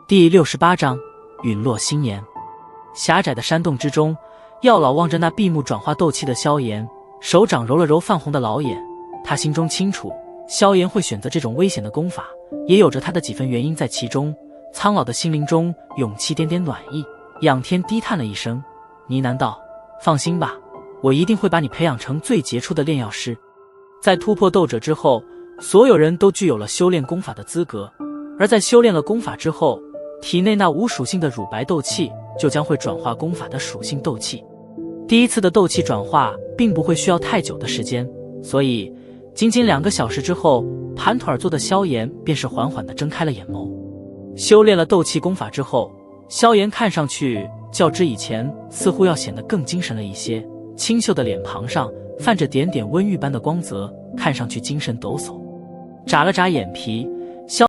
第68章陨落星岩。狭窄的山洞之中，药老望着那闭目转化斗气的萧炎，手掌揉了揉泛红的老眼。他心中清楚，萧炎会选择这种危险的功法，也有着他的几分原因在其中。苍老的心灵中勇气点点暖意，仰天低叹了一声，呢喃道：“放心吧，我一定会把你培养成最杰出的炼药师。”在突破斗者之后，所有人都具有了修炼功法的资格，而在修炼了功法之后，体内那无属性的乳白斗气就将会转化功法的属性斗气。第一次的斗气转化并不会需要太久的时间，所以仅仅2个小时之后，盘腿而坐的萧炎便是缓缓地睁开了眼眸。修炼了斗气功法之后，萧炎看上去较之以前似乎要显得更精神了一些，清秀的脸庞上泛着点点温玉般的光泽，看上去精神抖擞。眨了眨眼皮，